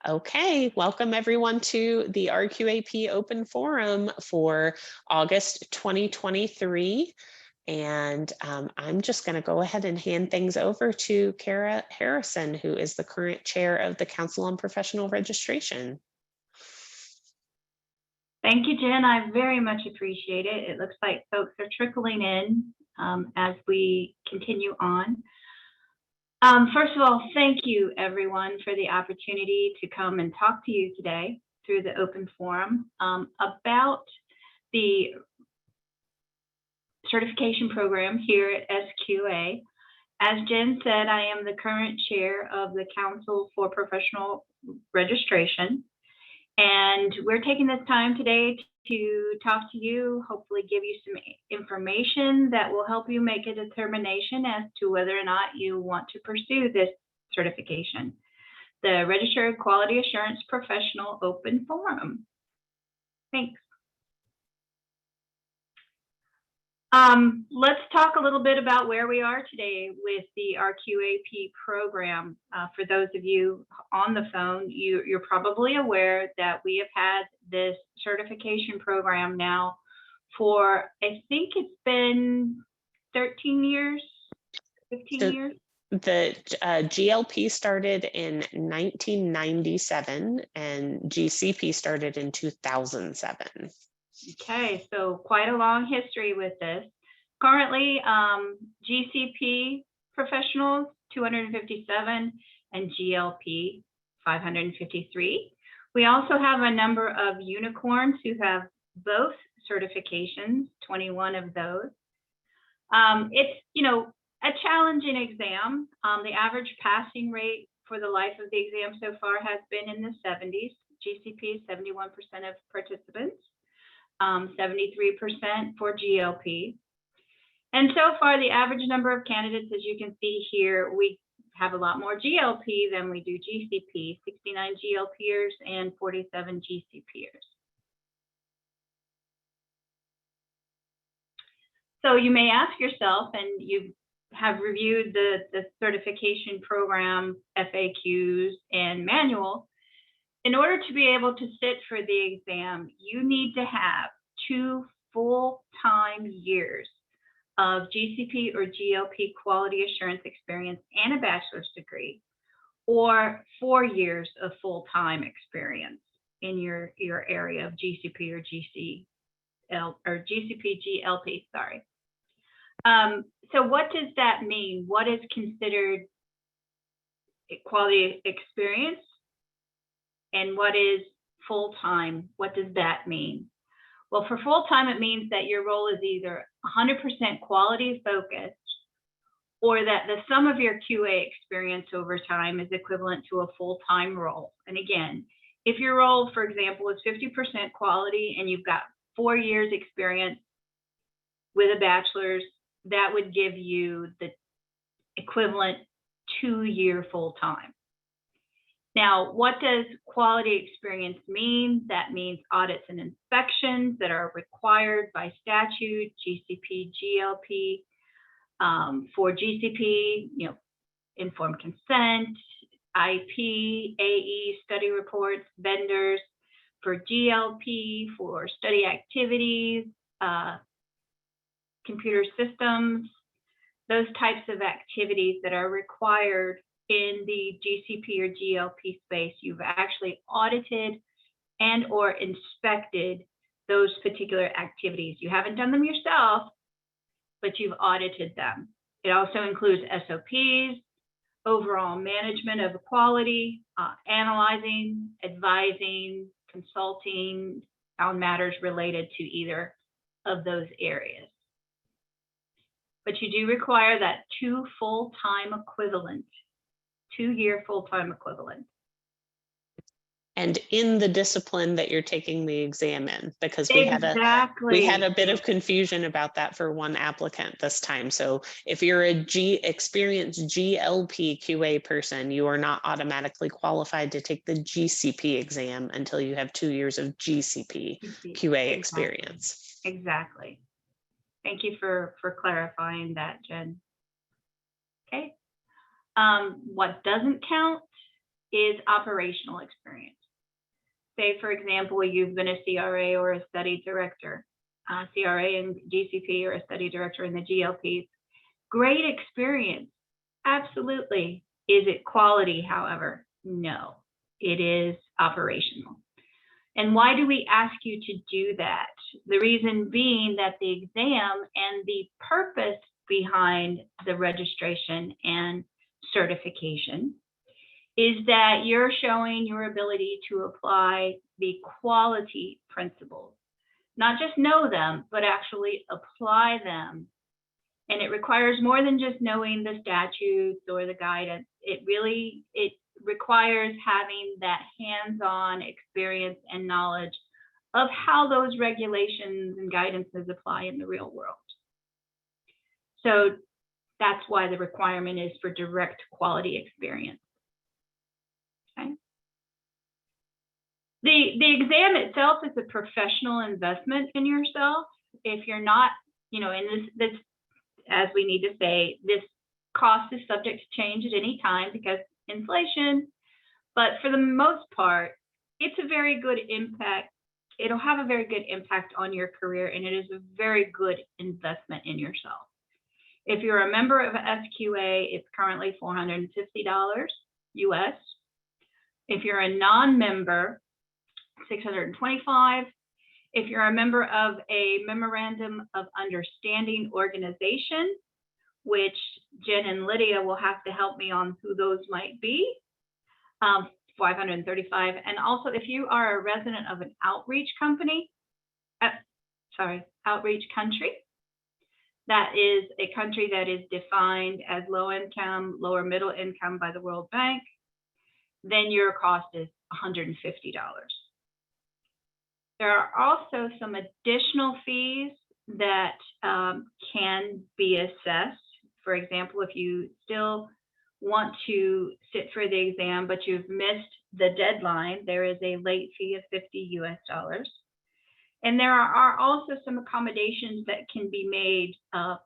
Okay, welcome everyone to the RQAP Open Forum for August 2023. And I'm just going to go ahead and hand things over to Kara Harrison, who is the current chair of the Council on Professional Registration. Thank you, Jen. I very much appreciate it. It looks like folks are trickling in as we continue on. First of all, thank you everyone for the opportunity to come and talk to you today through the open forum about the certification program here at SQA. As Jen said, I am the current chair of the Council for Professional Registration, and we're taking this time today to talk to you, hopefully give you some information that will help you make a determination as to whether or not you want to pursue this certification, the Registered Quality Assurance Professional Open Forum. Thanks. Let's talk a little bit about where we are today with the RQAP program. For those of you on the phone, you're probably aware that we have had this certification program now for, I think it's been 13 years, 15 years. The GLP started in 1997 and GCP started in 2007. Okay, so quite a long history with this. Currently, GCP professionals, 257, and GLP, 553. We also have a number of unicorns who have both certifications, 21 of those. It's, a challenging exam. The average passing rate for the life of the exam so far has been in the 70s. GCP is 71% of participants. 73% for GLP. And so far, the average number of candidates, as you can see here, we have a lot more GLP than we do GCP, 69 GLPers and 47 GCPers. So you may ask yourself, and you have reviewed the certification program, FAQs, and manual, in order to be able to sit for the exam, you need to have 2 full-time years of GCP or GLP quality assurance experience and a bachelor's degree, or 4 years of full-time experience in your area of GCP or GCP GLP, sorry. So what does that mean? What is considered quality experience? And what is full-time? What does that mean? Well, for full-time, it means that your role is either 100% quality focused, or that the sum of your QA experience over time is equivalent to a full-time role. And again, if your role, for example, is 50% quality and you've got 4 years experience with a bachelor's, that would give you the equivalent 2-year full-time. Now, what does quality experience mean? That means audits and inspections that are required by statute, GCP, GLP. For GCP, informed consent, IP, AE, study reports, vendors. For GLP, for study activities, computer systems, those types of activities that are required in the GCP or GLP space. You've actually audited and or inspected those particular activities. You haven't done them yourself, but you've audited them. It also includes SOPs, overall management of quality, analyzing, advising, consulting on matters related to either of those areas. But you do require that 2 full-time equivalent, 2-year full-time equivalent. And in the discipline that you're taking the exam in, because we had a bit of confusion about that for one applicant this time. So if you're a experienced GLP QA person, you are not automatically qualified to take the GCP exam until you have 2 years of GCP QA experience. Exactly. Thank you for clarifying that, Jen. Okay. What doesn't count is operational experience. Say, for example, you've been a CRA or a study director, CRA and GCP, or a study director in the GLPs. Great experience, absolutely. Is it quality, however? No, it is operational. And why do we ask you to do that? The reason being that the exam and the purpose behind the registration and certification is that you're showing your ability to apply the quality principles, not just know them, but actually apply them. And it requires more than just knowing the statutes or the guidance. It requires having that hands-on experience and knowledge of how those regulations and guidances apply in the real world. So that's why the requirement is for direct quality experience. Okay. The exam itself is a professional investment in yourself. If you're not, and this, as we need to say, this cost is subject to change at any time because inflation, but for the most part, it's a very good impact. It'll have a very good impact on your career, and it is a very good investment in yourself. If you're a member of SQA, it's currently $450 US. If you're a non-member, $625. If you're a member of a Memorandum of Understanding organization, which Jen and Lydia will have to help me on who those might be, $535. And also, if you are a resident of an outreach company, outreach country, that is a country that is defined as low income, lower middle income by the World Bank, then your cost is $150. There are also some additional fees that can be assessed. For example, if you still want to sit for the exam, but you've missed the deadline, there is a late fee of $50 US. And there are also some accommodations that can be made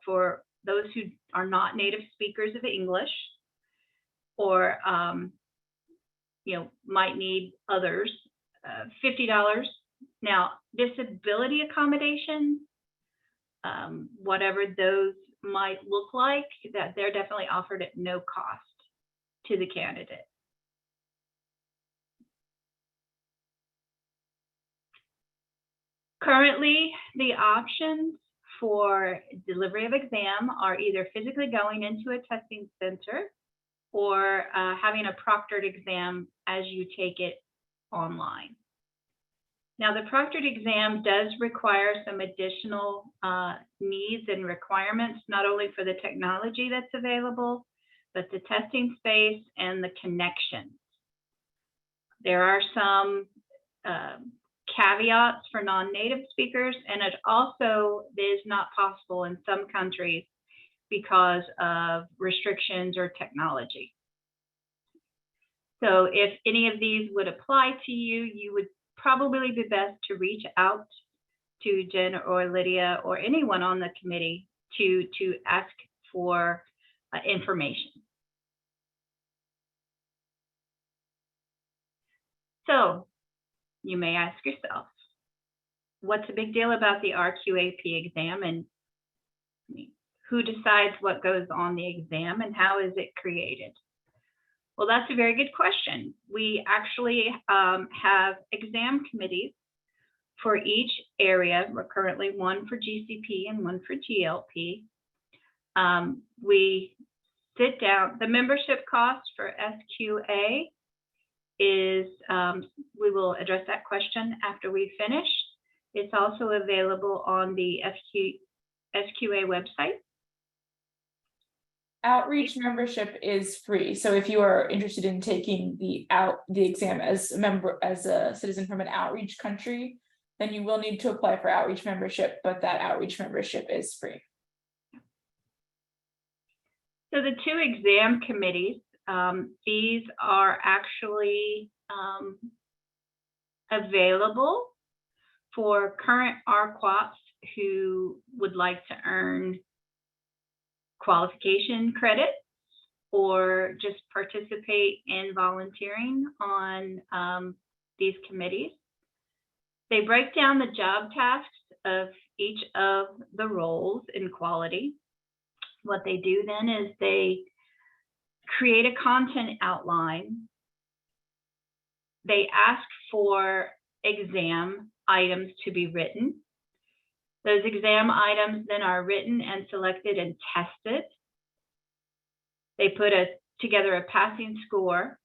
for those who are not native speakers of English, or might need others. $50. Now, disability accommodations, whatever those might look like, that they're definitely offered at no cost to the candidate. Currently, the options for delivery of exam are either physically going into a testing center or having a proctored exam as you take it online. Now, the proctored exam does require some additional needs and requirements, not only for the technology that's available, but the testing space and the connections. There are some caveats for non-native speakers, and it also is not possible in some countries because of restrictions or technology. So if any of these would apply to you, you would probably be best to reach out to Jen or Lydia or anyone on the committee to ask for information. So you may ask yourself, what's the big deal about the RQAP exam, and who decides what goes on the exam, and how is it created? Well, that's a very good question. We actually have exam committees for each area. We're currently one for GCP and one for GLP. We sit down. The membership cost for SQA is, we will address that question after we finish. It's also available on the SQA website. Outreach membership is free. So if you are interested in taking the exam as a citizen from an outreach country, then you will need to apply for outreach membership, but that outreach membership is free. So the two exam committees, these are actually available for current RQAPs who would like to earn qualification credit or just participate in volunteering on these committees. They break down the job tasks of each of the roles in quality. What they do then is they create a content outline. They ask for exam items to be written. Those exam items then are written and selected and tested. They put together a passing score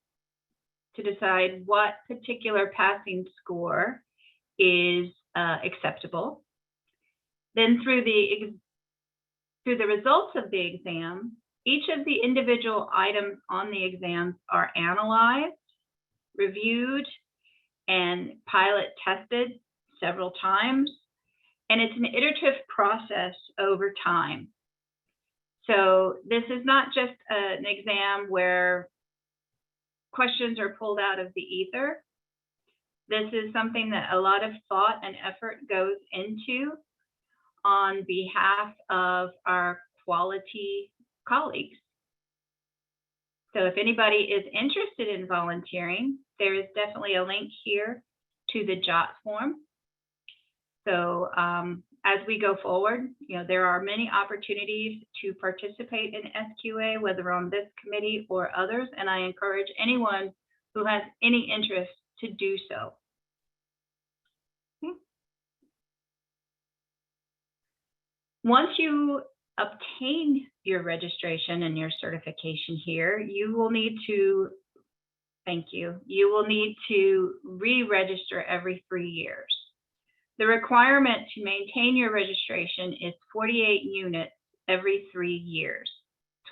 to decide what particular passing score is acceptable. Then through the results of the exam, each of the individual items on the exams are analyzed, reviewed, and pilot tested several times. And it's an iterative process over time. So this is not just an exam where questions are pulled out of the ether. This is something that a lot of thought and effort goes into on behalf of our quality colleagues. So if anybody is interested in volunteering, there is definitely a link here to the JOT form. So as we go forward, there are many opportunities to participate in SQA, whether on this committee or others, and I encourage anyone who has any interest to do so. Once you obtain your registration and your certification here, you will need to, you will need to re-register every 3 years. The requirement to maintain your registration is 48 units every 3 years.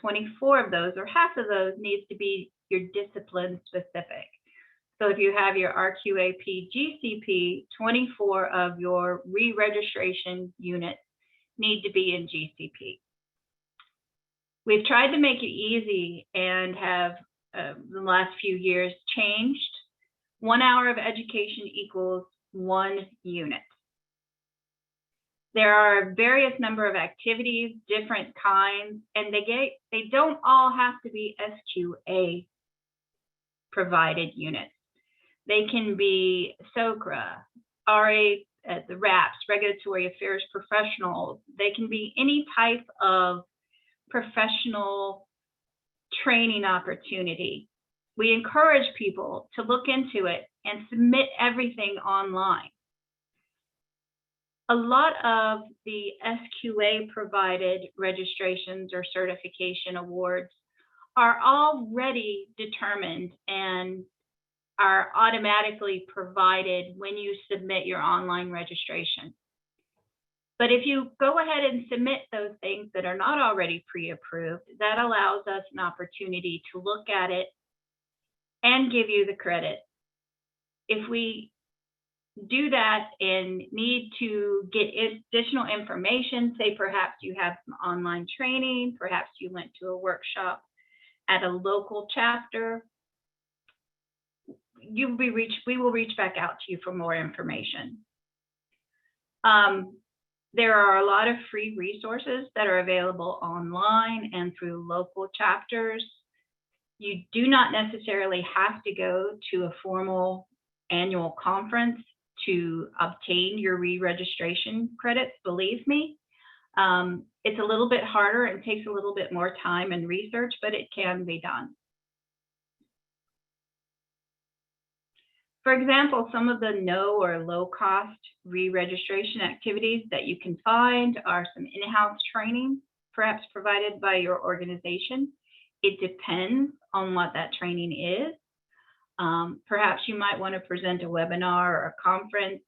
24 of those, or half of those, needs to be your discipline specific. So if you have your RQAP GCP, 24 of your re-registration units need to be in GCP. We've tried to make it easy and have, the last few years, changed. 1 hour of education equals 1 unit. There are various number of activities, different kinds, and they don't all have to be SQA provided units. They can be SOCRA, RA, the RAPs, Regulatory Affairs Professionals. They can be any type of professional training opportunity. We encourage people to look into it and submit everything online. A lot of the SQA provided registrations or certification awards are already determined and are automatically provided when you submit your online registration. But if you go ahead and submit those things that are not already pre-approved, that allows us an opportunity to look at it and give you the credit. If we do that and need to get additional information, say perhaps you have some online training, perhaps you went to a workshop at a local chapter, we will reach back out to you for more information. There are a lot of free resources that are available online and through local chapters. You do not necessarily have to go to a formal annual conference to obtain your re-registration credits, believe me. It's a little bit harder and takes a little bit more time and research, but it can be done. For example, some of the no or low cost re-registration activities that you can find are some in-house training, perhaps provided by your organization. It depends on what that training is. Perhaps you might want to present a webinar or a conference.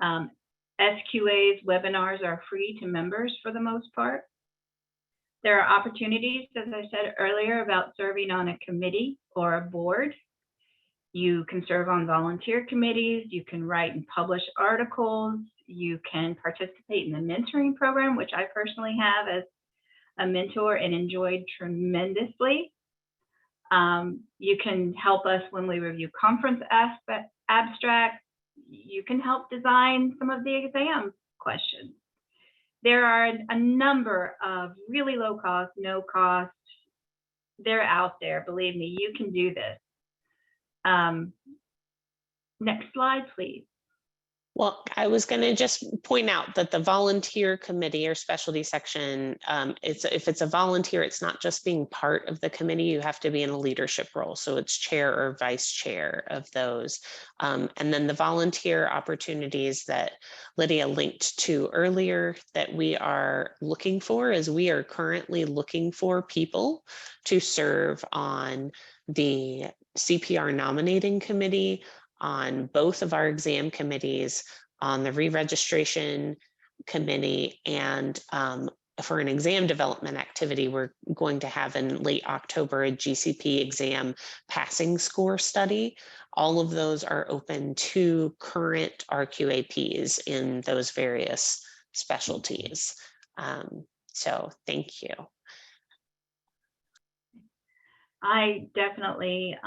SQA's webinars are free to members for the most part. There are opportunities, as I said earlier, about serving on a committee or a board. You can serve on volunteer committees, you can write and publish articles, you can participate in the mentoring program, which I personally have as a mentor and enjoyed tremendously. You can help us when we review conference abstracts. You can help design some of the exam questions. There are a number of really low cost, no cost they're out there. Believe me, you can do this. Next slide, please. Well, I was going to just point out that the volunteer committee or specialty section, if it's a volunteer, it's not just being part of the committee, you have to be in a leadership role. So it's chair or vice chair of those. And then the volunteer opportunities that Lydia linked to earlier that we are looking for is we are currently looking for people to serve on the CPR nominating committee, on both of our exam committees, on the re-registration committee, and for an exam development activity, we're going to have in late October a GCP exam passing score study. All of those are open to current RQAPs in those various specialties. So thank you. I definitely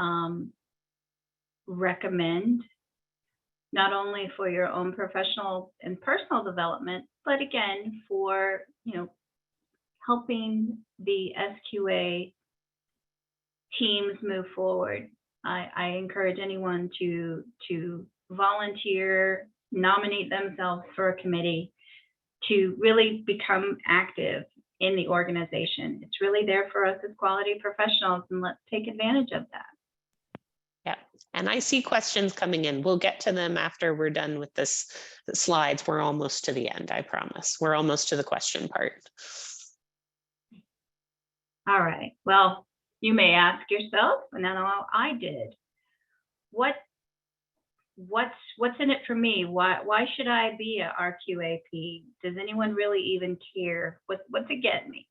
recommend, not only for your own professional and personal development, but again, for, helping the SQA teams move forward. I encourage anyone to volunteer, nominate themselves for a committee, to really become active in the organization. It's really there for us as quality professionals, and let's take advantage of that. Yeah, and I see questions coming in. We'll get to them after we're done with the slides. We're almost to the end, I promise. We're almost to the question part. All right, well, you may ask yourself, and I know I did, what's in it for me? Why should I be a RQAP? Does anyone really even care? What's it get me?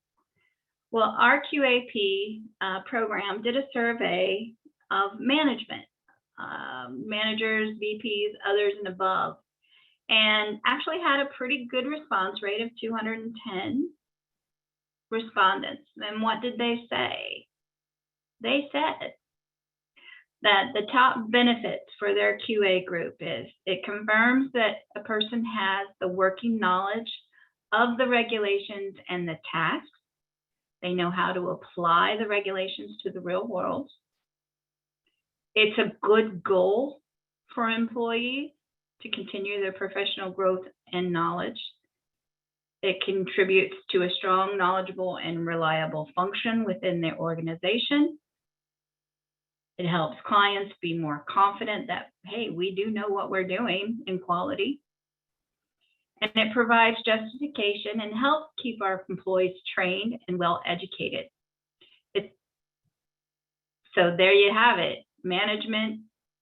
Well, RQAP program did a survey of management, managers, VPs, others and above, and actually had a pretty good response rate of 210 respondents. And what did they say? They said that the top benefits for their QA group is it confirms that a person has the working knowledge of the regulations and the tasks. They know how to apply the regulations to the real world. It's a good goal for employees to continue their professional growth and knowledge. It contributes to a strong, knowledgeable, and reliable function within their organization. It helps clients be more confident that, hey, we do know what we're doing in quality. And it provides justification and helps keep our employees trained and well educated. So there you have it. Management,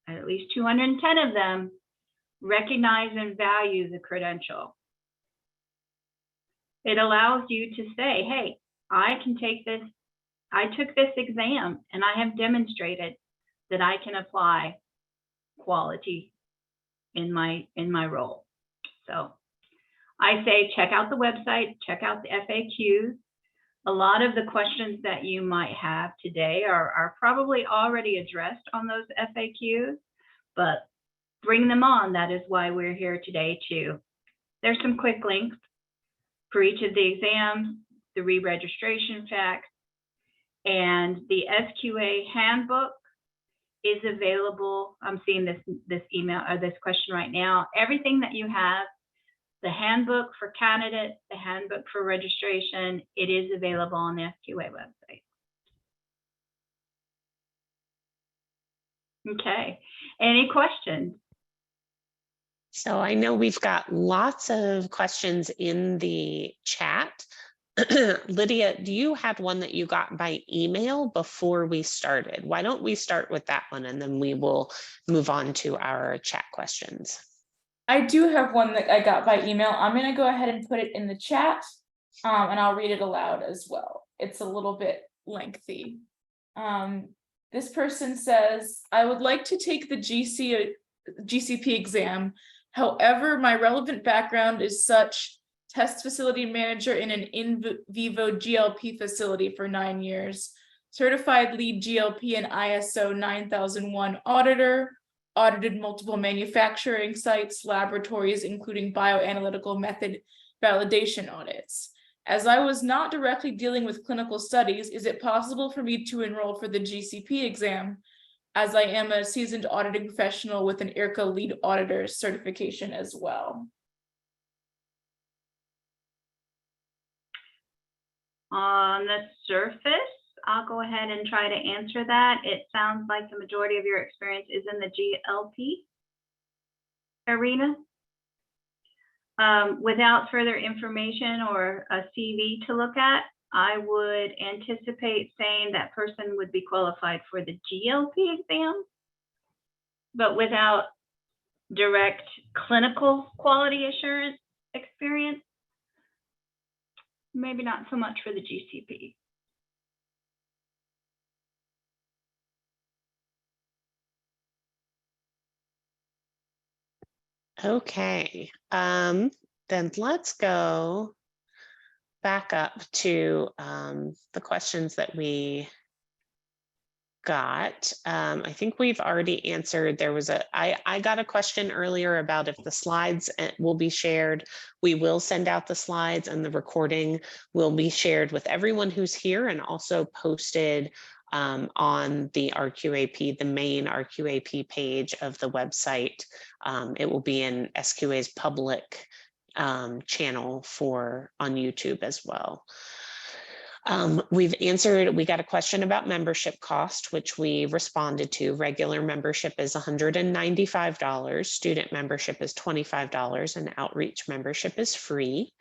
at least 210 of them, recognize and value the credential. It allows you to say, hey, I can take this, I took this exam and I have demonstrated that I can apply quality in my role. So I say check out the website, check out the FAQs. A lot of the questions that you might have today are probably already addressed on those FAQs, but bring them on. That is why we're here today too. There's some quick links for each of the exams, the re-registration facts, and the SQA handbook is available. I'm seeing this email or this question right now. Everything that you have, the handbook for candidates, the handbook for registration, it is available on the SQA website. Okay, any questions? So I know we've got lots of questions in the chat. Lydia, you had one that you got by email before we started. Why don't we start with that one and then we will move on to our chat questions. I do have one that I got by email. I'm going to go ahead and put it in the chat, and I'll read it aloud as well. It's a little bit lengthy. This person says, I would like to take the GCP exam. However, my relevant background is such: test facility manager in an in vivo GLP facility for 9 years, certified lead GLP and ISO 9001 auditor, audited multiple manufacturing sites, laboratories, including bioanalytical method validation audits. As I was not directly dealing with clinical studies, is it possible for me to enroll for the GCP exam, as I am a seasoned auditing professional with an IRCA lead auditor certification as well? On the surface, I'll go ahead and try to answer that. It sounds like the majority of your experience is in the GLP arena. Without further information or a CV to look at, I would anticipate saying that person would be qualified for the GLP exam, but without direct clinical quality assurance experience, maybe not so much for the GCP. Okay, then let's go back up to the questions that we got. I think we've already answered. There was I got a question earlier about if the slides will be shared. We will send out the slides, and the recording will be shared with everyone who's here and also posted on the RQAP, the main RQAP page of the website. It will be in SQA's public channel on YouTube as well. We got a question about membership cost, which we responded to. Regular membership is $195, student membership is $25, and outreach membership is free.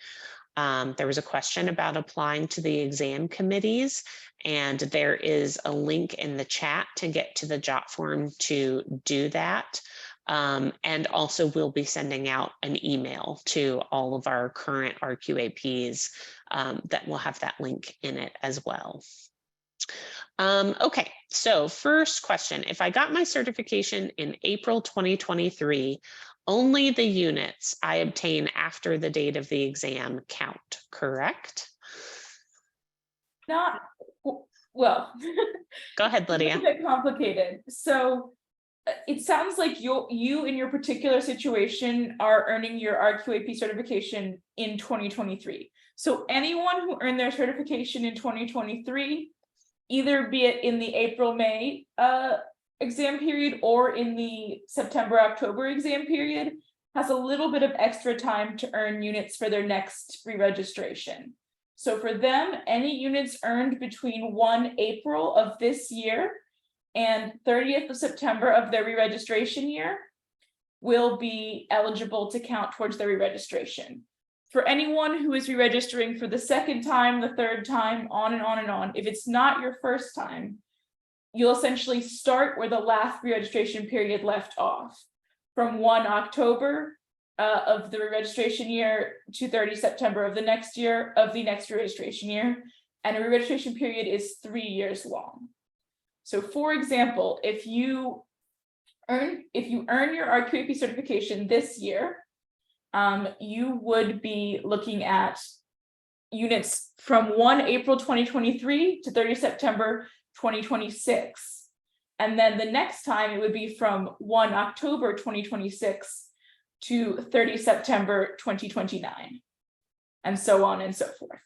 There was a question about applying to the exam committees, and there is a link in the chat to get to the JOT form to do that. And also we'll be sending out an email to all of our current RQAPs that will have that link in it as well. Okay, so first question, if I got my certification in April 2023, only the units I obtain after the date of the exam count, correct? Not, well. Go ahead, Lydia. It's a bit complicated. So it sounds like you in your particular situation are earning your RQAP certification in 2023. So anyone who earned their certification in 2023, either be it in the April-May exam period or in the September-October exam period, has a little bit of extra time to earn units for their next re-registration. So for them, any units earned between 1 April of this year and 30th of September of their re-registration year will be eligible to count towards their re-registration. For anyone who is re-registering for the second time, the third time, on and on and on, if it's not your first time, you'll essentially start where the last re-registration period left off, from 1 October of the re-registration year to 30 September of the next year of the next re-registration year, and a re-registration period is 3 years long. So for example, if you earn your RQAP certification this year, you would be looking at units from 1 April 2023 to 30 September 2026. And then the next time it would be from 1 October 2026 to 30 September 2029, and so on and so forth.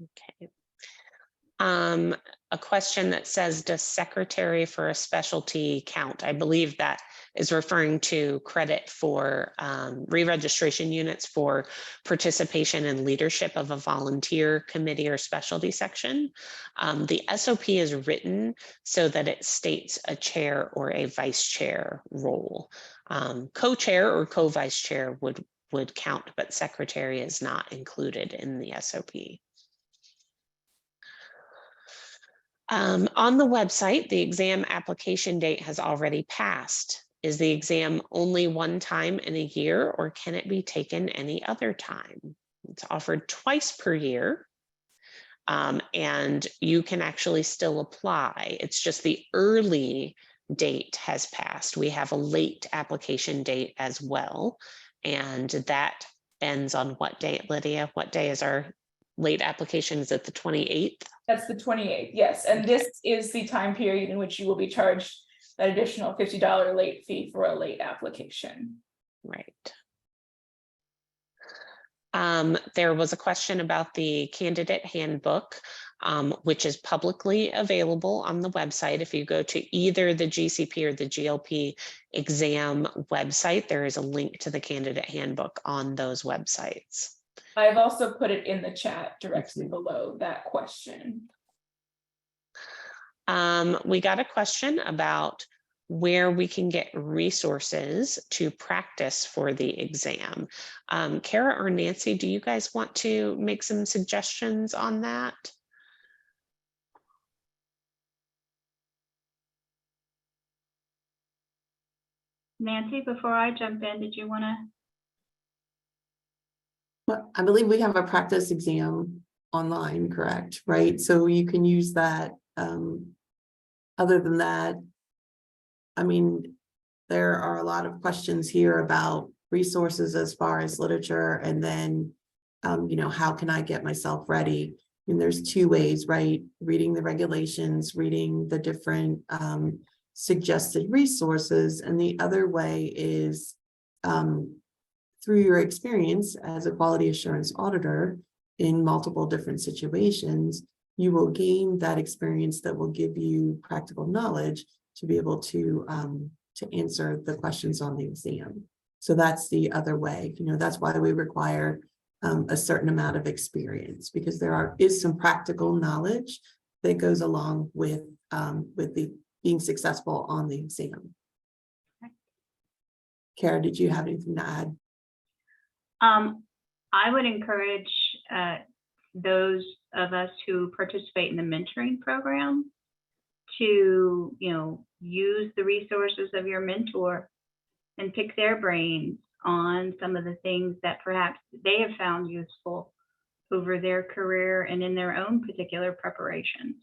Okay. A question that says, does secretary for a specialty count? I believe that is referring to credit for re-registration units for participation and leadership of a volunteer committee or specialty section. The SOP is written so that it states a chair or a vice chair role. Co-chair or co-vice chair would count, but secretary is not included in the SOP. On the website, the exam application date has already passed. Is the exam only one time in a year, or can it be taken any other time? It's offered twice per year, and you can actually still apply. It's just the early date has passed. We have a late application date as well, and that ends on what date, Lydia? What day is our late application? Is it the 28th? That's the 28th, yes. And this is the time period in which you will be charged that additional $50 late fee for a late application. Right. There was a question about the candidate handbook, which is publicly available on the website. If you go to either the GCP or the GLP exam website, there is a link to the candidate handbook on those websites. I've also put it in the chat directly below that question. We got a question about where we can get resources to practice for the exam. Kara or Nancy, do you guys want to make some suggestions on that? Nancy, before I jump in, did you want to? Well, I believe we have a practice exam online, correct? Right, so you can use that. Other than that, I mean, there are a lot of questions here about resources as far as literature, and then, you know, how can I get myself ready? I mean, there's two ways, right? Reading the regulations, reading the different suggested resources, and the other way is through your experience as a quality assurance auditor in multiple different situations, you will gain that experience that will give you practical knowledge to be able to answer the questions on the exam. So that's the other way. You know, that's why we require a certain amount of experience, because there is some practical knowledge that goes along with the being successful on the exam. Kara, did you have anything to add? I would encourage those of us who participate in the mentoring program to, you know, use the resources of your mentor and pick their brains on some of the things that perhaps they have found useful over their career and in their own particular preparations.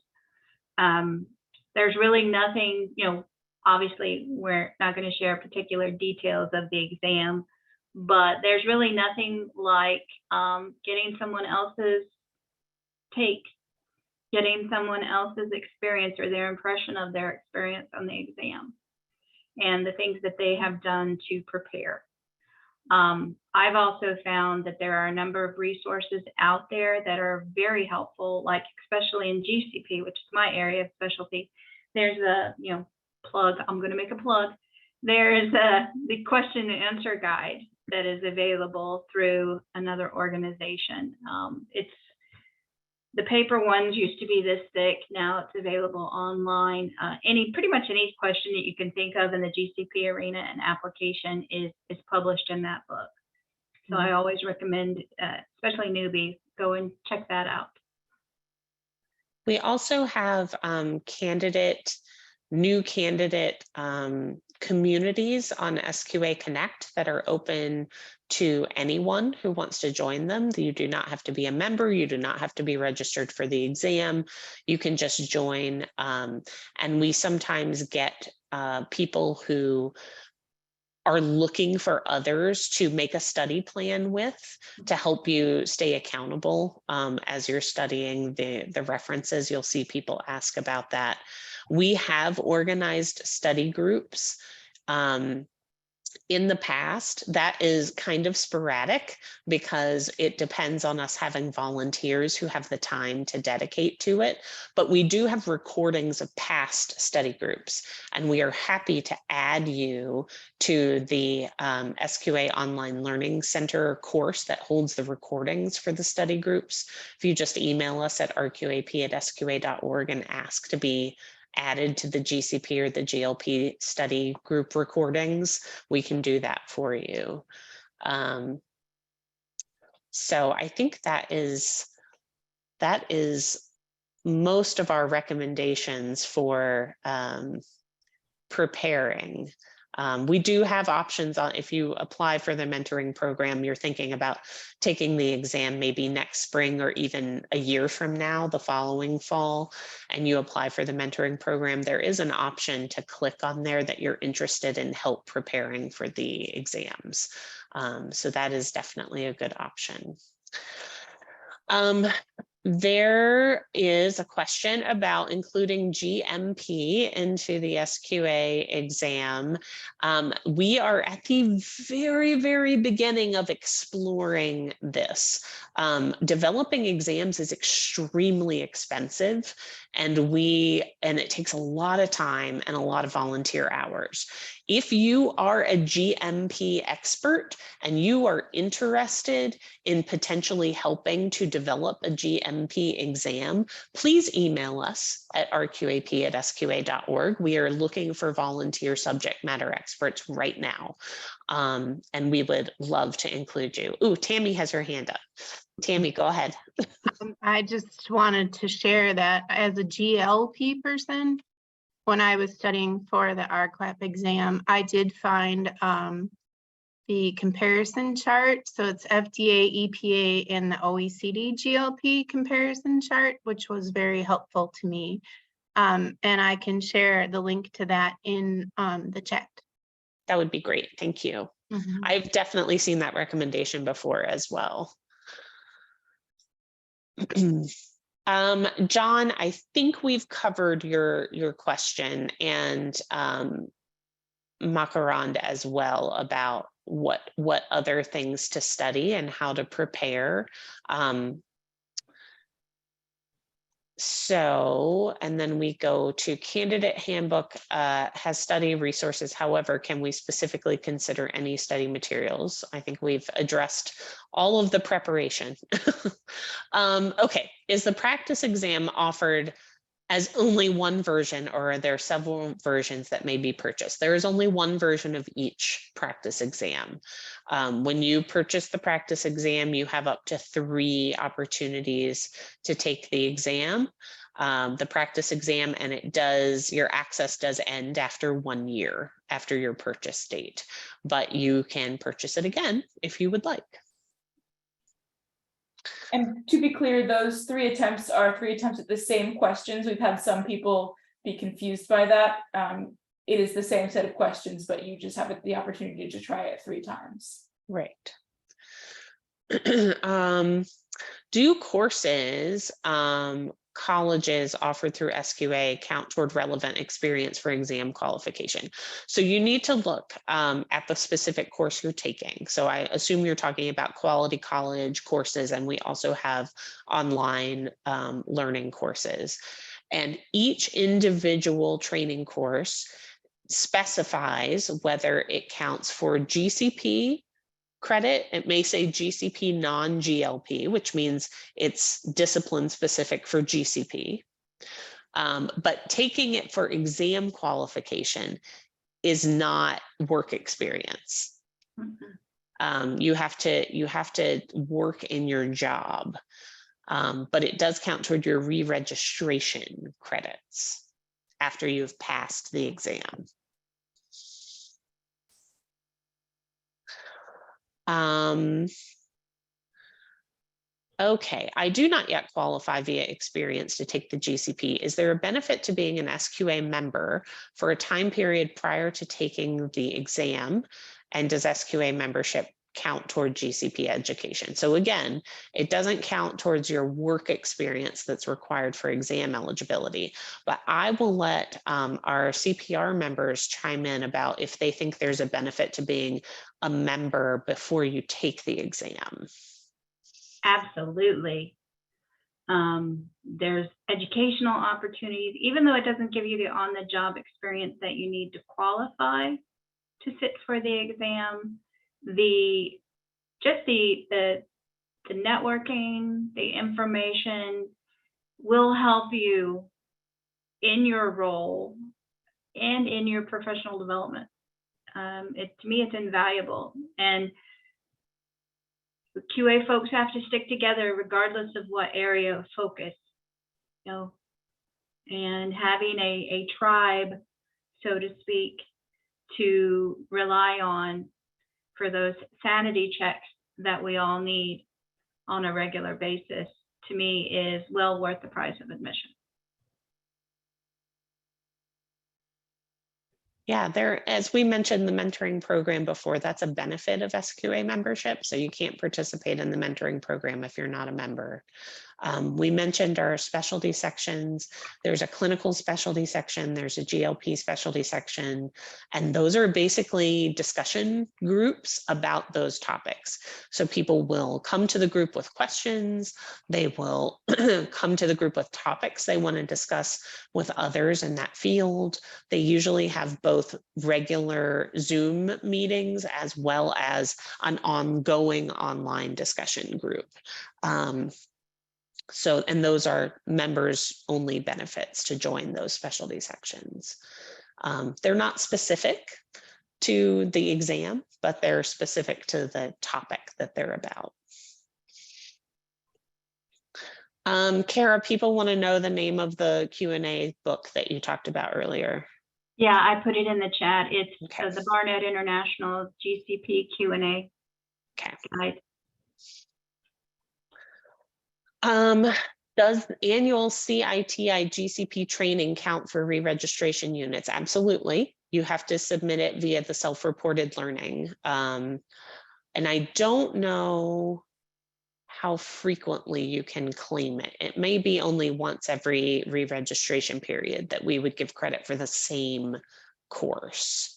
There's really nothing, you know, obviously we're not going to share particular details of the exam, but there's really nothing like getting someone else's take, getting someone else's experience or their impression of their experience on the exam and the things that they have done to prepare. I've also found that there are a number of resources out there that are very helpful, like especially in GCP, which is my area of specialty. There's a, you know, plug, I'm going to make a plug. There's the question and answer guide that is available through another organization. It's the paper ones used to be this thick. Now it's available online. Pretty much any question that you can think of in the GCP arena and application is published in that book. So I always recommend, especially newbies, go and check that out. We also have new candidate communities on SQA Connect that are open to anyone who wants to join them. You do not have to be a member. You do not have to be registered for the exam. You can just join. And we sometimes get people who are looking for others to make a study plan with to help you stay accountable as you're studying the references. You'll see people ask about that. We have organized study groups in the past. That is kind of sporadic because it depends on us having volunteers who have the time to dedicate to it. But we do have recordings of past study groups, and we are happy to add you to the SQA Online Learning Center course that holds the recordings for the study groups. If you just email us at rqap@sqa.org and ask to be added to the GCP or the GLP study group recordings, we can do that for you. So I think that is most of our recommendations for preparing. We do have options on if you apply for the mentoring program, you're thinking about taking the exam maybe next spring or even a year from now, the following fall, and you apply for the mentoring program, there is an option to click on there that you're interested in help preparing for the exams. So that is definitely a good option. There is a question about including GMP into the SQA exam. We are at the very, very beginning of exploring this. Developing exams is extremely expensive, and it takes a lot of time and a lot of volunteer hours. If you are a GMP expert and you are interested in potentially helping to develop a GMP exam, please email us at rqap@sqa.org. We are looking for volunteer subject matter experts right now, and we would love to include you. Ooh, Tammy has her hand up. Tammy, go ahead. I just wanted to share that as a GLP person, when I was studying for the RQAP exam, I did find the comparison chart. So it's FDA, EPA, and the OECD GLP comparison chart, which was very helpful to me. And I can share the link to that in the chat. That would be great. Thank you. Mm-hmm. I've definitely seen that recommendation before as well. John, I think we've covered your question, and Makarand as well, about what other things to study and how to prepare. So, and then we go to candidate handbook has study resources. However, can we specifically consider any study materials? I think we've addressed all of the preparation. Okay, is the practice exam offered as only one version, or are there several versions that may be purchased? There is only one version of each practice exam. When you purchase the practice exam, you have up to 3 opportunities to take the exam. The practice exam, and your access does end after 1 year after your purchase date, but you can purchase it again if you would like. And to be clear, those 3 attempts are 3 attempts at the same questions. We've had some people be confused by that. It is the same set of questions, but you just have the opportunity to try it 3 times. Right. Do courses colleges offered through SQA count toward relevant experience for exam qualification? So you need to look at the specific course you're taking. So I assume you're talking about quality college courses, and we also have online learning courses. And each individual training course specifies whether it counts for GCP credit. It may say GCP non-GLP, which means it's discipline specific for GCP. But taking it for exam qualification is not work experience. Mm-hmm. You have to work in your job, but it does count toward your re-registration credits after you've passed the exam. Okay, I do not yet qualify via experience to take the GCP. Is there a benefit to being an SQA member for a time period prior to taking the exam? And does SQA membership count toward GCP education? So again, it doesn't count towards your work experience that's required for exam eligibility, but I will let our CPR members chime in about if they think there's a benefit to being a member before you take the exam. Absolutely. There's educational opportunities, even though it doesn't give you the on-the-job experience that you need to qualify to sit for the exam. The networking, the information will help you in your role and in your professional development. To me, it's invaluable. And the QA folks have to stick together regardless of what area of focus, and having a tribe, so to speak, to rely on for those sanity checks that we all need on a regular basis, to me, is well worth the price of admission. Yeah, as we mentioned, the mentoring program before, that's a benefit of SQA membership. So you can't participate in the mentoring program if you're not a member. We mentioned our specialty sections. There's a clinical specialty section, there's a GLP specialty section, and those are basically discussion groups about those topics. So people will come to the group with questions, they will come to the group with topics they want to discuss with others in that field. They usually have both regular Zoom meetings as well as an ongoing online discussion group. And those are members only benefits to join those specialty sections. They're not specific to the exam, but they're specific to the topic that they're about. Kara, people want to know the name of the Q&A book that you talked about earlier. Yeah, I put it in the chat. It's Okay. the Barnett International GCP Q&A Okay. guide. Does annual CITI GCP training count for re-registration units? Absolutely. You have to submit it via the self-reported learning. And I don't know how frequently you can claim it. It may be only once every re-registration period that we would give credit for the same course.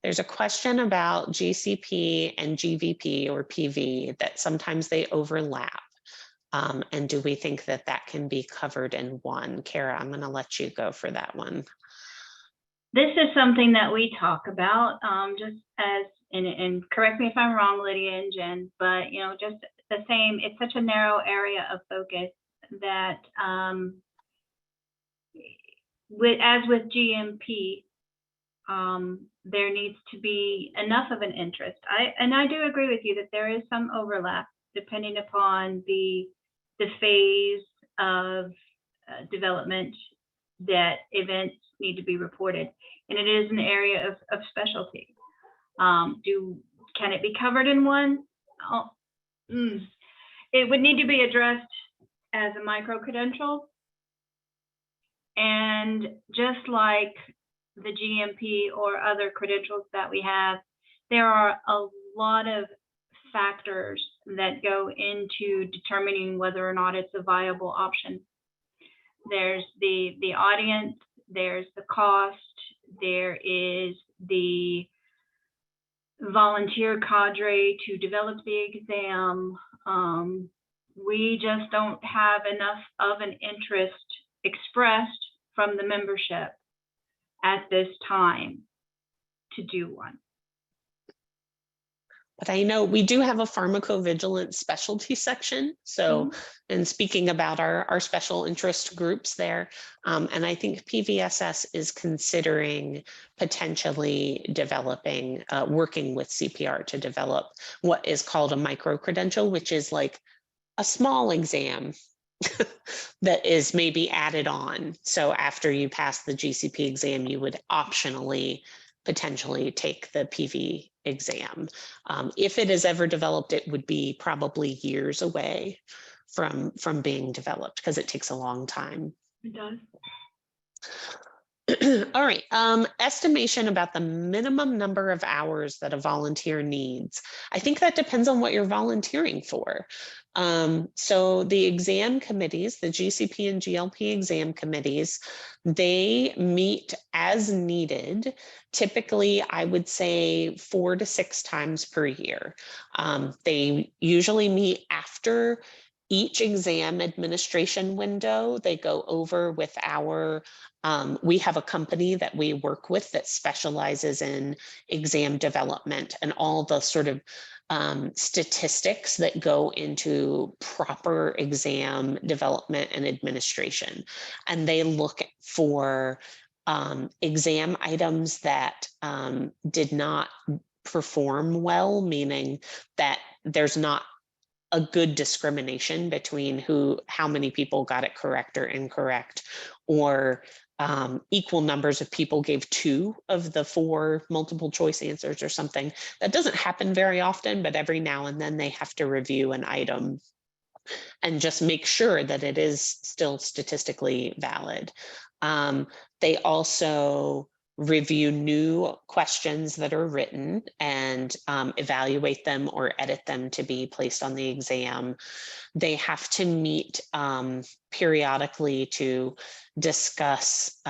There's a question about GCP and GVP or PV that sometimes they overlap. And do we think that that can be covered in one? Kara, I'm going to let you go for that one. This is something that we talk about, just as, and correct me if I'm wrong, Lydia and Jen, but you know, just the same, it's such a narrow area of focus that as with GMP, there needs to be enough of an interest. I do agree with you that there is some overlap depending upon the phase of development that events need to be reported, and it is an area of specialty. Can it be covered in one? It would need to be addressed as a micro-credential, and just like the GMP or other credentials that we have, there are a lot of factors that go into determining whether or not it's a viable option. There's the audience, there's the cost, there is the volunteer cadre to develop the exam. We just don't have enough of an interest expressed from the membership at this time to do one. But I know we do have a pharmacovigilance specialty section. So, and speaking about our special interest groups there, and I think PVSS is considering potentially developing, working with CPR to develop what is called a micro-credential, which is like a small exam that is maybe added on. So after you pass the GCP exam, you would optionally potentially take the PV exam. If it is ever developed, it would be probably years away from being developed because it takes a long time. It does. All right, estimation about the minimum number of hours that a volunteer needs. I think that depends on what you're volunteering for. So the exam committees, the GCP and GLP exam committees, they meet as needed. Typically, I would say 4 to 6 times per year. They usually meet after each exam administration window. They go over with our we have a company that we work with that specializes in exam development and all the sort of statistics that go into proper exam development and administration. And they look for exam items that did not perform well, meaning that there's not a good discrimination between how many people got it correct or incorrect, or equal numbers of people gave 2 of the 4 multiple choice answers or something. That doesn't happen very often, but every now and then they have to review an item and just make sure that it is still statistically valid. They also review new questions that are written and evaluate them or edit them to be placed on the exam. They have to meet periodically to discuss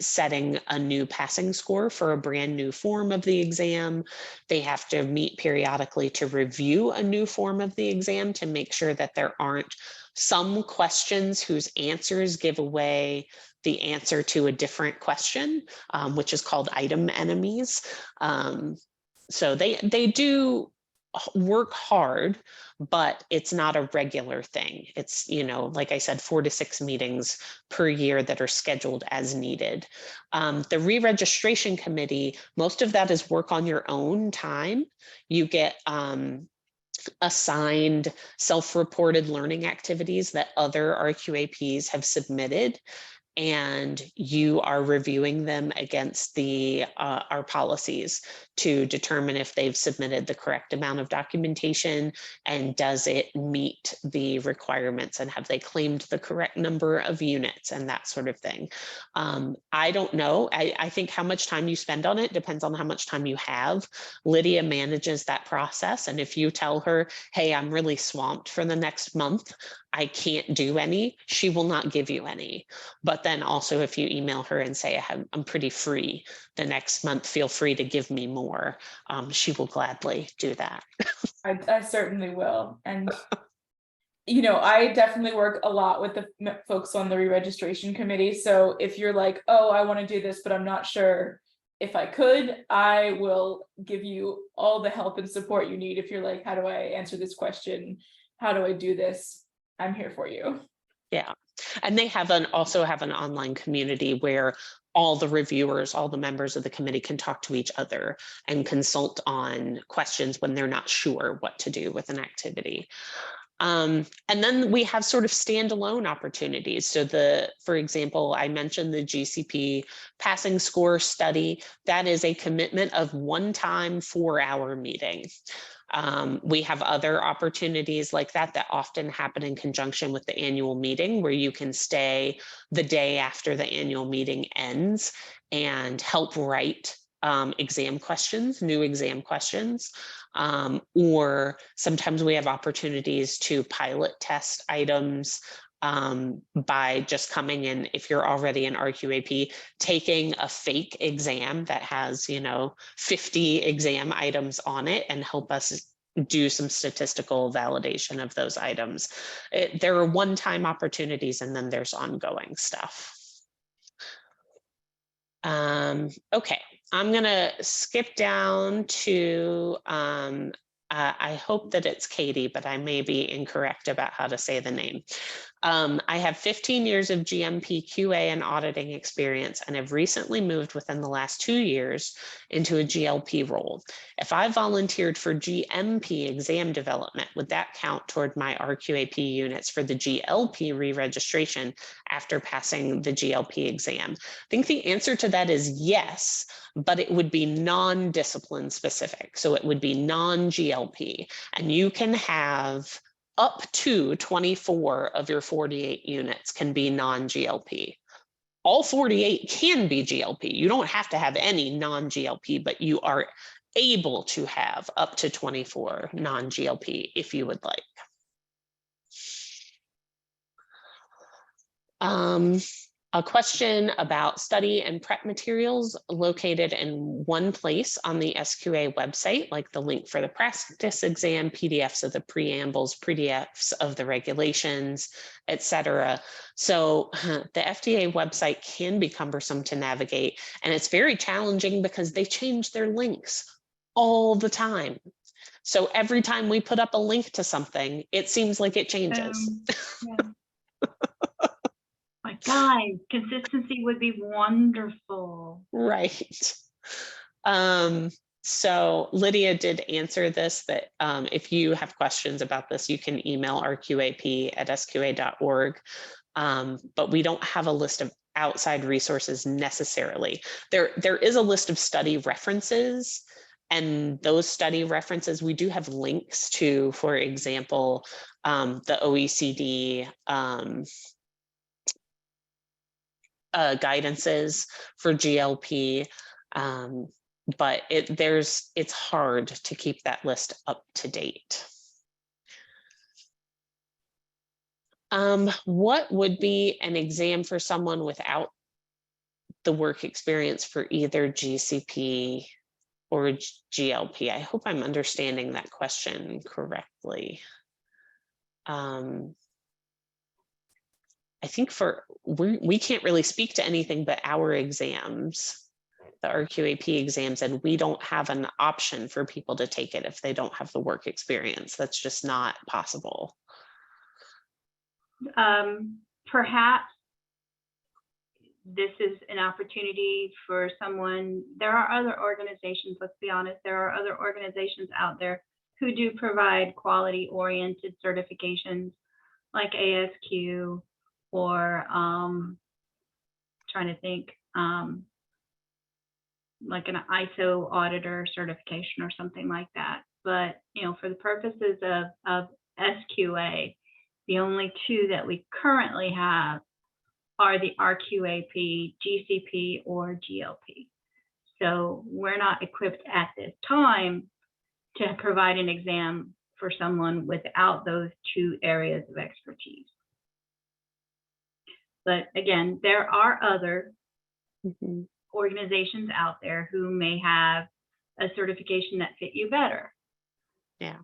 setting a new passing score for a brand new form of the exam. They have to meet periodically to review a new form of the exam to make sure that there aren't some questions whose answers give away the answer to a different question, which is called item enemies. So they do work hard, but it's not a regular thing. It's, you know, like I said, 4 to 6 meetings per year that are scheduled as needed. The re-registration committee, most of that is work on your own time. You get assigned self-reported learning activities that other RQAPs have submitted, and you are reviewing them against our policies to determine if they've submitted the correct amount of documentation and does it meet the requirements and have they claimed the correct number of units and that sort of thing. I don't know. I think how much time you spend on it depends on how much time you have. Lydia manages that process, and if you tell her, hey, I'm really swamped for the next month, I can't do any, she will not give you any. But then also if you email her and say, I'm pretty free the next month, feel free to give me more, she will gladly do that. I certainly will. And, you know, I definitely work a lot with the folks on the re-registration committee. So if you're like, oh, I want to do this, but I'm not sure if I could, I will give you all the help and support you need. If you're like, how do I answer this question? How do I do this? I'm here for you. Yeah. And they also have an online community where all the reviewers, all the members of the committee can talk to each other and consult on questions when they're not sure what to do with an activity. And then we have sort of standalone opportunities. So for example, I mentioned the GCP passing score study. That is a commitment of one-time 4-hour meeting. We have other opportunities like that often happen in conjunction with the annual meeting, where you can stay the day after the annual meeting ends and help write exam questions, new exam questions. Or sometimes we have opportunities to pilot test items by just coming in, if you're already an RQAP, taking a fake exam that has, 50 exam items on it and help us do some statistical validation of those items. There are one-time opportunities, and then there's ongoing stuff. Okay, I'm gonna skip down to, I hope that it's Katie, but I may be incorrect about how to say the name. I have 15 years of GMP QA and auditing experience and have recently moved within the last 2 years into a GLP role. If I volunteered for GMP exam development, would that count toward my RQAP units for the GLP re-registration after passing the GLP exam? I think the answer to that is yes, but it would be non-discipline specific. So it would be non-GLP, and you can have up to 24 of your 48 units can be non-GLP. All 48 can be GLP. You don't have to have any non-GLP, but you are able to have up to 24 non-GLP if you would like. A question about study and prep materials located in one place on the SQA website, like the link for the practice exam, PDFs of the preambles, PDFs of the regulations, etc. So the FDA website can be cumbersome to navigate, and it's very challenging because they change their links all the time. So every time we put up a link to something, it seems like it changes. Yeah. My guys, consistency would be wonderful. Right. So Lydia did answer this, that if you have questions about this, you can email rqap@sqa.org. But we don't have a list of outside resources necessarily. There is a list of study references, and those study references we do have links to, for example, the OECD guidances for GLP. But it's hard to keep that list up to date. What would be an exam for someone without the work experience for either GCP or GLP? I hope I'm understanding that question correctly. I think we can't really speak to anything but our exams, the RQAP exams, and we don't have an option for people to take it if they don't have the work experience. That's just not possible. Perhaps this is an opportunity for someone. There are other organizations, let's be honest, there are other organizations out there who do provide quality-oriented certifications like ASQ or trying to think, like an ISO auditor certification or something like that. But, you know, for the purposes of SQA, the only two that we currently have are the RQAP, GCP, or GLP. So we're not equipped at this time to provide an exam for someone without those two areas of expertise. But again, there are other organizations out there who may have a certification that fit you better. Yeah,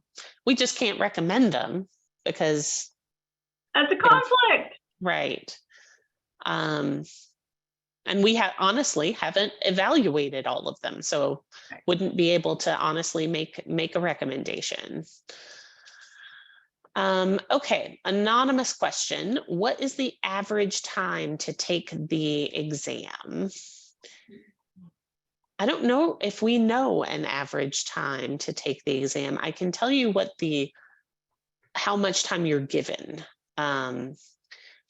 we just can't recommend them because that's a conflict, right? And we honestly haven't evaluated all of them, so wouldn't be able to honestly make a recommendation. Okay, anonymous question. What is the average time to take the exam? I don't know if we know an average time to take the exam. I can tell you how much time you're given.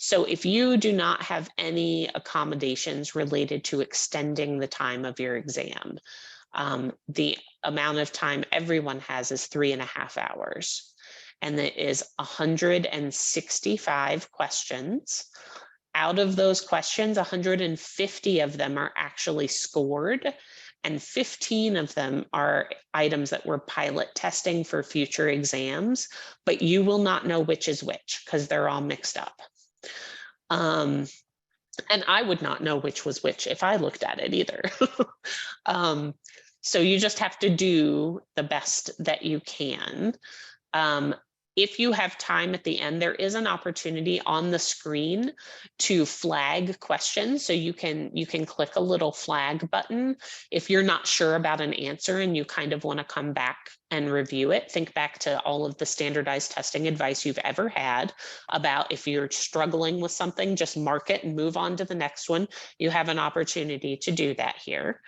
So if you do not have any accommodations related to extending the time of your exam, the amount of time everyone has is 3.5 hours. And it is 165 questions. Out of those questions, 150 of them are actually scored, and 15 of them are items that we're pilot testing for future exams, but you will not know which is which because they're all mixed up. And I would not know which was which if I looked at it either. So you just have to do the best that you can. If you have time at the end, there is an opportunity on the screen to flag questions. So you can click a little flag button. If you're not sure about an answer and you kind of want to come back and review it, think back to all of the standardized testing advice you've ever had about if you're struggling with something, just mark it and move on to the next one. You have an opportunity to do that here.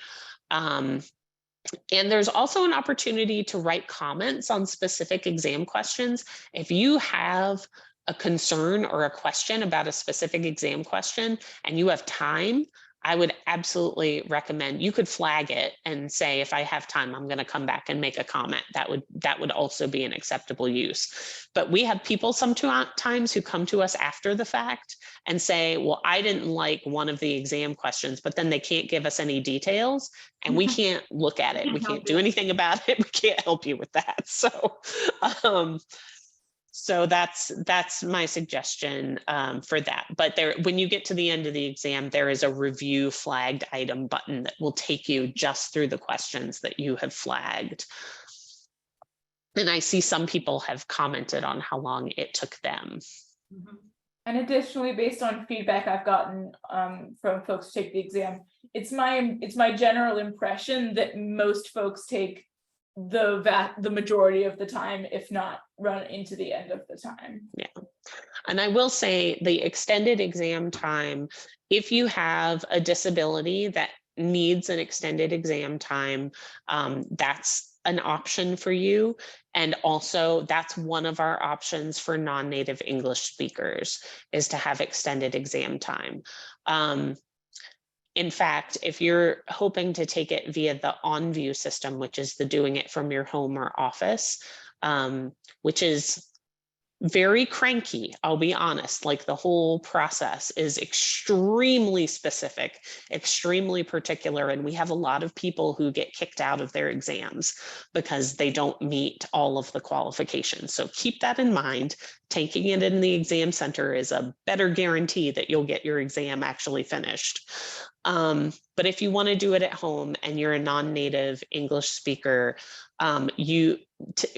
And there's also an opportunity to write comments on specific exam questions. If you have a concern or a question about a specific exam question and you have time, I would absolutely recommend you could flag it and say, if I have time, I'm going to come back and make a comment. That would also be an acceptable use. But we have people sometimes who come to us after the fact and say, well, I didn't like one of the exam questions, but then they can't give us any details and we can't look at it. We can't do anything about it. We can't help you with that. So that's my suggestion for that. But when you get to the end of the exam, there is a review flagged item button that will take you just through the questions that you have flagged. And I see some people have commented on how long it took them. And additionally, based on feedback I've gotten from folks who take the exam, it's my general impression that most folks take the majority of the time, if not run into the end of the time. Yeah. And I will say the extended exam time, if you have a disability that needs an extended exam time, that's an option for you. And also that's one of our options for non-native English speakers is to have extended exam time. In fact, if you're hoping to take it via the OnView system, which is the doing it from your home or office, which is very cranky, I'll be honest. Like the whole process is extremely specific, extremely particular, and we have a lot of people who get kicked out of their exams because they don't meet all of the qualifications. So keep that in mind. Taking it in the exam center is a better guarantee that you'll get your exam actually finished. But if you want to do it at home and you're a non-native English speaker,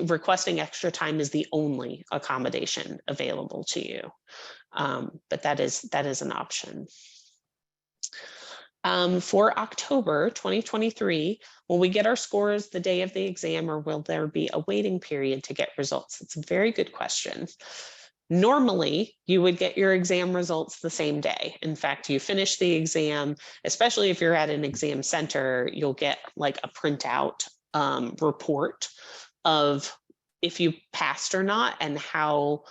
requesting extra time is the only accommodation available to you. But that is an option. For October 2023, will we get our scores the day of the exam, or will there be a waiting period to get results? It's a very good question. Normally, you would get your exam results the same day. In fact, you finish the exam, especially if you're at an exam center, you'll get like a printout report of if you passed or not and how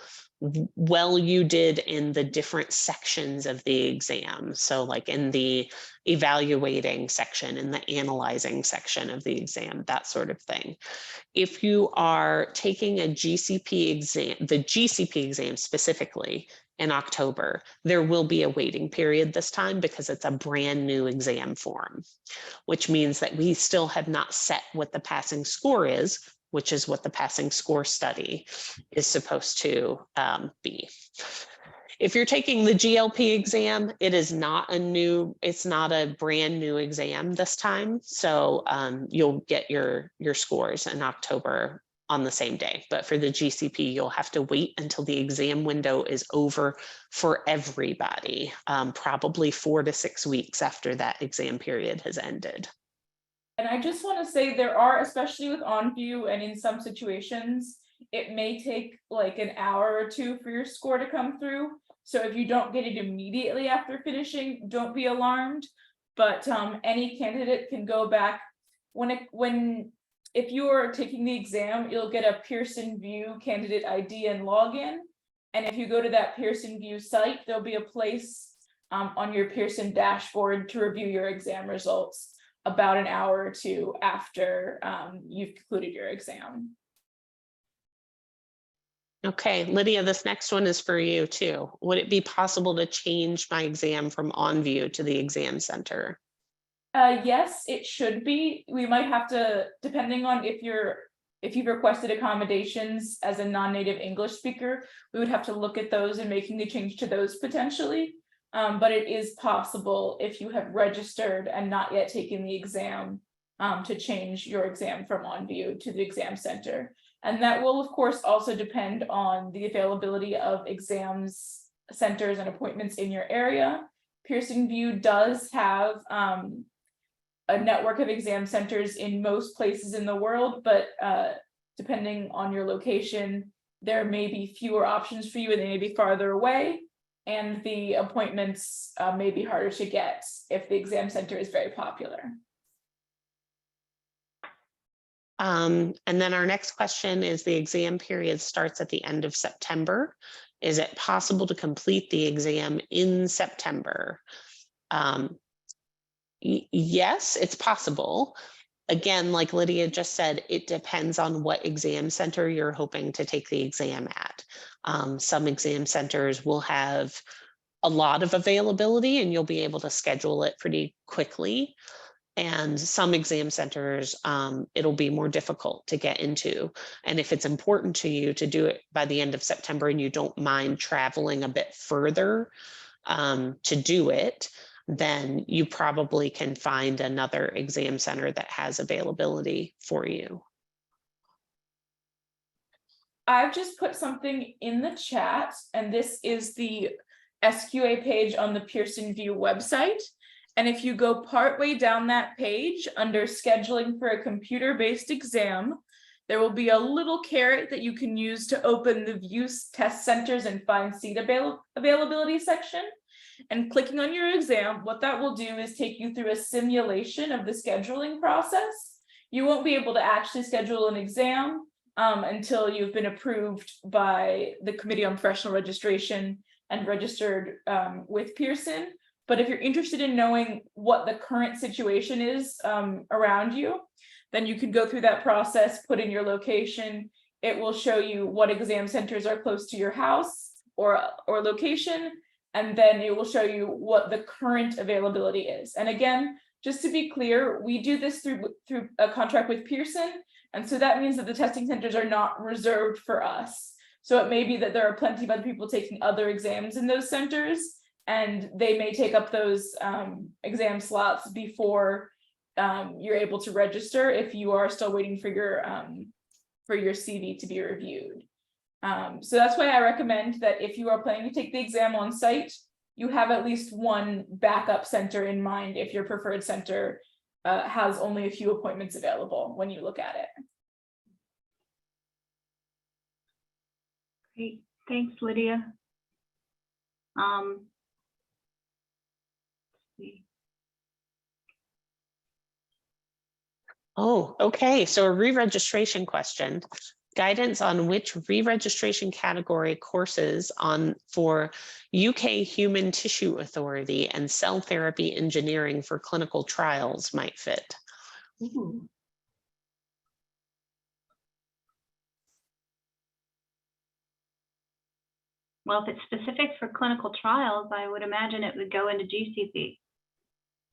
well you did in the different sections of the exam. So like in the evaluating section, in the analyzing section of the exam, that sort of thing. If you are taking a GCP exam, the GCP exam specifically in October, there will be a waiting period this time because it's a brand new exam form, which means that we still have not set what the passing score is, which is what the passing score study is supposed to be. If you're taking the GLP exam, it's not a brand new exam this time. So you'll get your scores in October on the same day. But for the GCP, you'll have to wait until the exam window is over for everybody, probably 4 to 6 weeks after that exam period has ended. And I just want to say there are, especially with OnView and in some situations, it may take like an hour or two for your score to come through. So if you don't get it immediately after finishing, don't be alarmed. But any candidate can go back if you're taking the exam, you'll get a Pearson VUE candidate ID and login. And if you go to that Pearson VUE site, there'll be a place on your Pearson dashboard to review your exam results about an hour or two after you've concluded your exam. Okay, Lydia, this next one is for you too. Would it be possible to change my exam from OnView to the exam center? Yes, it should be. We might have to, depending on if you've requested accommodations as a non-native English speaker, we would have to look at those and making the change to those potentially. But it is possible if you have registered and not yet taken the exam to change your exam from OnView to the exam center. And that will, of course, also depend on the availability of exams centers and appointments in your area. Pearson VUE does have a network of exam centers in most places in the world, but depending on your location, there may be fewer options for you and they may be farther away. And the appointments may be harder to get if the exam center is very popular. And then our next question is, the exam period starts at the end of September. Is it possible to complete the exam in September? Yes, it's possible. Again, like Lydia just said, it depends on what exam center you're hoping to take the exam at. Some exam centers will have a lot of availability and you'll be able to schedule it pretty quickly. And some exam centers, it'll be more difficult to get into. And if it's important to you to do it by the end of September and you don't mind traveling a bit further to do it, then you probably can find another exam center that has availability for you. I've just put something in the chat, and this is the SQA page on the Pearson VUE website. And if you go partway down that page under scheduling for a computer-based exam, there will be a little caret that you can use to open the VUE test centers and find seat availability section. And clicking on your exam, what that will do is take you through a simulation of the scheduling process. You won't be able to actually schedule an exam until you've been approved by the Committee on Professional Registration and registered with Pearson. But if you're interested in knowing what the current situation is around you, then you can go through that process, put in your location. it will show you what exam centers are close to your house or location, and then it will show you what the current availability is. And again, just to be clear, we do this through a contract with Pearson, and so that means that the testing centers are not reserved for us. So it may be that there are plenty of other people taking other exams in those centers, and they may take up those exam slots before you're able to register if you are still waiting for your CV to be reviewed. So that's why I recommend that if you are planning to take the exam on site, you have at least one backup center in mind if your preferred center has only a few appointments available when you look at it. Great, thanks, Lydia. Let's see. Oh, okay. So a re-registration question. Guidance on which re-registration category courses for UK Human Tissue Authority and Cell Therapy Engineering for clinical trials might fit. Ooh. Well, if it's specific for clinical trials, I would imagine it would go into GCP.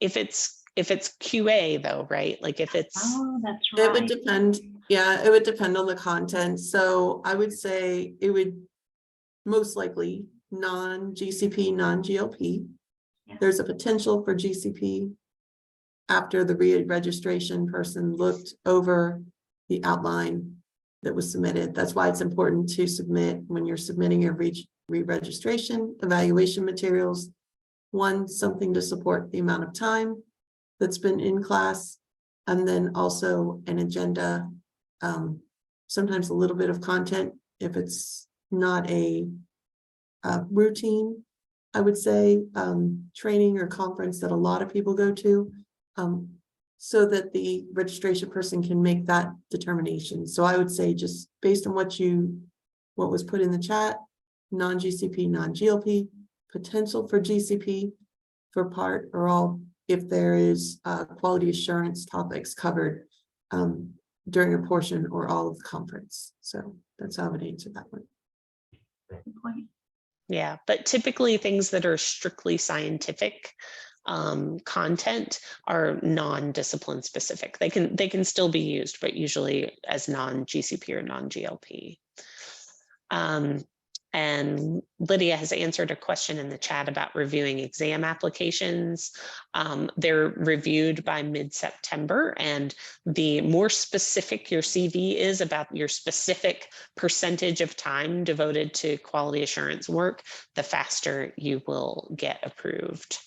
If it's QA though, right? Like if it's. Oh, that's right. It would depend. Yeah, it would depend on the content. So I would say it would most likely non-GCP, non-GLP. Yeah. There's a potential for GCP after the re-registration person looked over the outline that was submitted. That's why it's important to submit, when you're submitting your re-registration evaluation materials, one, something to support the amount of time that's been in class, and then also an agenda, sometimes a little bit of content if it's not a routine, I would say, training or conference that a lot of people go to, so that the registration person can make that determination. So I would say, just based on what was put in the chat, non-GCP, non-GLP, potential for GCP for part or all, if there is quality assurance topics covered during a portion or all of the conference. So that's how I would answer that one. Good point. Yeah, but typically things that are strictly scientific content are non-discipline specific. They can still be used, but usually as non-GCP or non-GLP. And Lydia has answered a question in the chat about reviewing exam applications. They're reviewed by mid-September, and the more specific your CV is about your specific percentage of time devoted to quality assurance work, the faster you will get approved.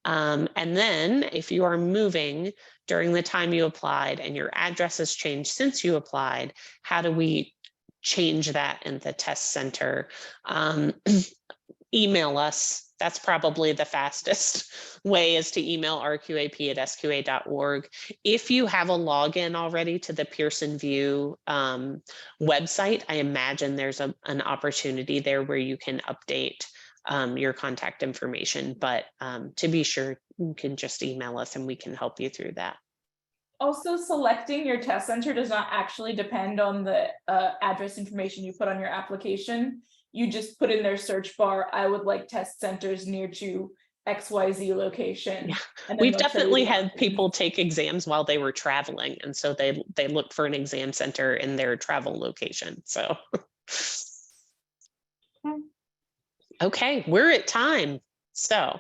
And then if you are moving during the time you applied and your address has changed since you applied, how do we change that in the test center? Email us. That's probably the fastest way, is to email rqap@sqa.org. If you have a login already to the Pearson VUE website, I imagine there's an opportunity there where you can update your contact information, but to be sure, you can just email us and we can help you through that. Also, selecting your test center does not actually depend on the address information you put on your application. You just put in their search bar, I would like test centers near to XYZ location. Yeah. We've definitely had people take exams while they were traveling, and so they looked for an exam center in their travel location. So okay, we're at time. So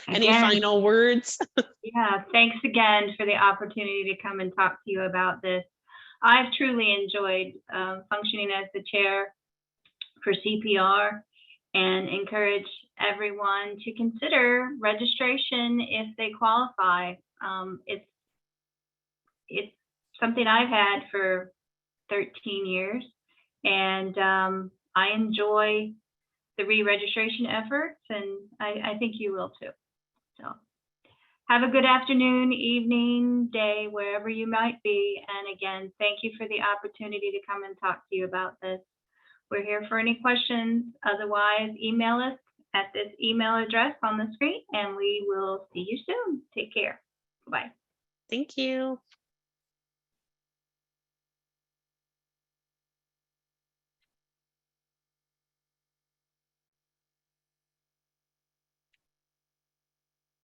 any final words? Yeah, thanks again for the opportunity to come and talk to you about this. I've truly enjoyed functioning as the chair for CPR, and encourage everyone to consider registration if they qualify. It's something I've had for 13 years, and I enjoy the re-registration efforts, and I think you will too. So have a good afternoon, evening, day, wherever you might be. And again, thank you for the opportunity to come and talk to you about this. We're here for any questions. Otherwise, email us at this email address on the screen, and we will see you soon. Take care. Bye. Thank you.